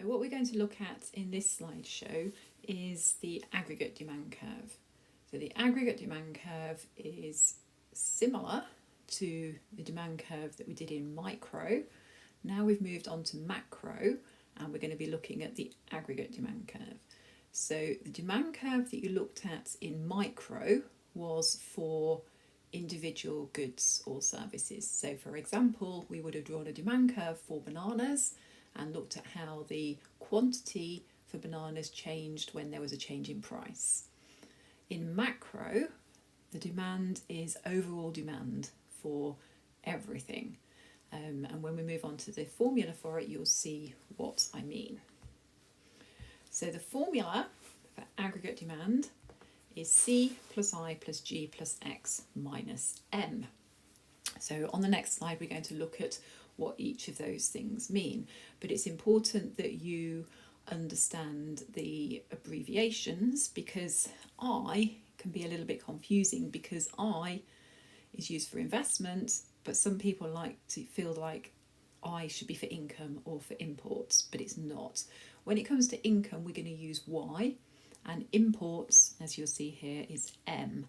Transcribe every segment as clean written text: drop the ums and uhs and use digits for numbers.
So what we're going to look at in this slideshow is the aggregate demand curve. So the aggregate demand curve is similar to the demand curve that we did in micro. Now we've moved on to macro and we're going to be looking at the aggregate demand curve. So the demand curve that you looked at in micro was for individual goods or services. So for example, we would have drawn a demand curve for bananas and looked at how the quantity for bananas changed when there was a change in price. In macro, the demand is overall demand for everything. And when we move on to the formula for it, you'll see what I mean. So the formula for aggregate demand is C plus I plus G plus X minus M. So on the next slide, we're going to look at what each of those things mean. But it's important that you understand the abbreviations, because I can be a little bit confusing, because I is used for investment, but some people like to feel like I should be for income or for imports, but it's not. When it comes to income, we're going to use Y, and imports, as you'll see here, is M.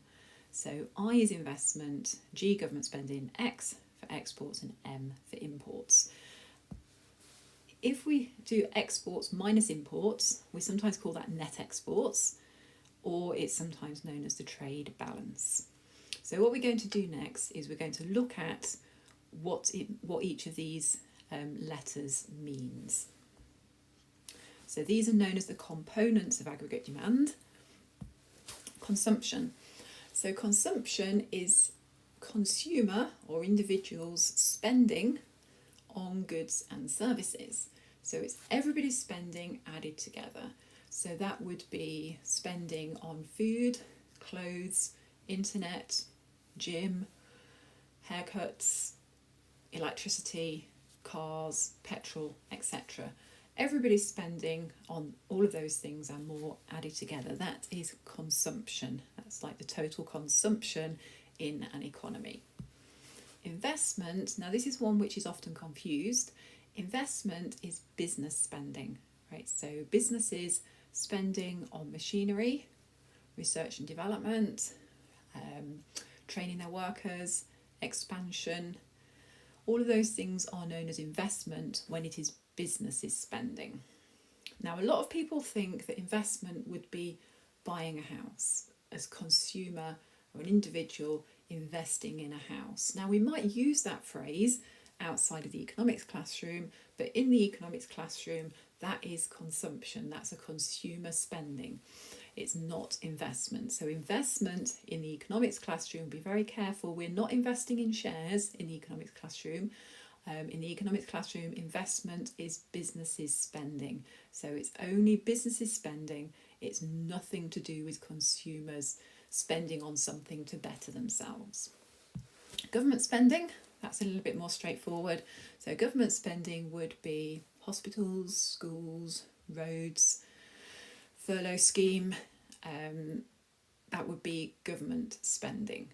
So I is investment, G government spending, X for exports, and M for imports. If we do exports minus imports, we sometimes call that net exports, or it's sometimes known as the trade balance. So what we're going to do next is we're going to look at what each of these letters means. So these are known as the components of aggregate demand. Consumption. So consumption is consumer or individuals spending on goods and services. So it's everybody's spending added together. So that would be spending on food, clothes, internet, gym, haircuts, electricity, cars, petrol, etc. Everybody's spending on all of those things and more added together. That is consumption. That's like the total consumption in an economy. Investment, now this is one which is often confused. Investment is business spending, right? So businesses spending on machinery, research and development, training their workers, expansion. All of those things are known as investment when it is businesses spending. Now, a lot of people think that investment would be buying a house, as consumer or an individual investing in a house. Now, we might use that phrase outside of the economics classroom, but in the economics classroom, that is consumption. That's a consumer spending. It's not investment. So investment in the economics classroom, be very careful. We're not investing in shares in the economics classroom. In the economics classroom, investment is businesses spending. So it's only businesses spending. It's nothing to do with consumers spending on something to better themselves. Government spending, that's a little bit more straightforward. So government spending would be hospitals, schools, roads, furlough scheme. That would be government spending.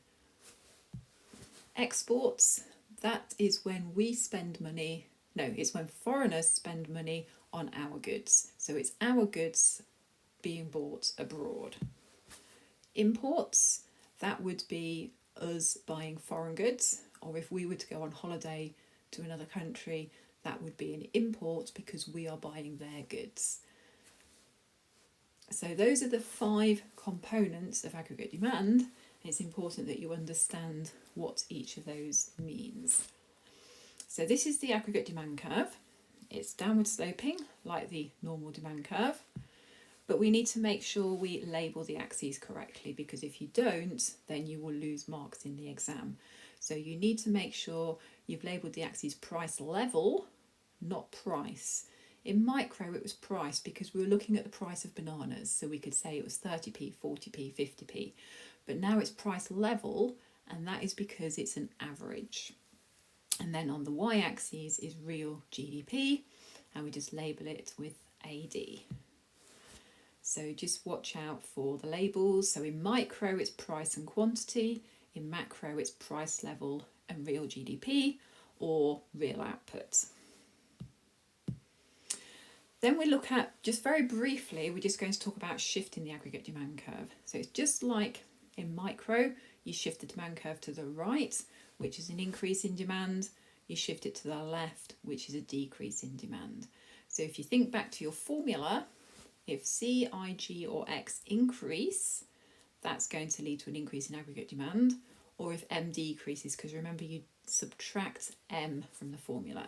Exports, that is when we spend money, it's when foreigners spend money on our goods. So it's our goods being bought abroad. Imports, that would be us buying foreign goods, or if we were to go on holiday to another country, that would be an import because we are buying their goods. So those are the 5 components of aggregate demand. It's important that you understand what each of those means. So this is the aggregate demand curve. It's downward sloping like the normal demand curve, but we need to make sure we label the axes correctly, because if you don't, then you will lose marks in the exam. So you need to make sure you've labelled the axes price level, not price. In micro, it was price because we were looking at the price of bananas. So we could say it was 30p, 40p, 50p. But now it's price level, and that is because it's an average. And then on the y-axis is real GDP, and we just label it with AD. So just watch out for the labels. So in micro, it's price and quantity. In macro, it's price level and real GDP, or real output. Then we look at, just very briefly, we're just going to talk about shifting the aggregate demand curve. So it's just like in micro, you shift the demand curve to the right, which is an increase in demand. You shift it to the left, which is a decrease in demand. So if you think back to your formula, if C, I, G or X increase, that's going to lead to an increase in aggregate demand. Or if M decreases, because remember you subtract M from the formula.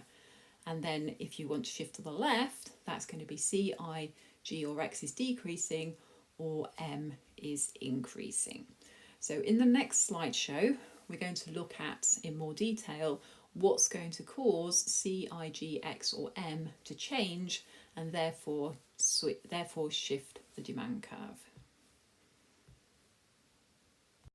And then if you want to shift to the left, that's going to be C, I, G or X is decreasing or M is increasing. So in the next slideshow, we're going to look at in more detail what's going to cause C, I, G, X or M to change and therefore shift the demand curve.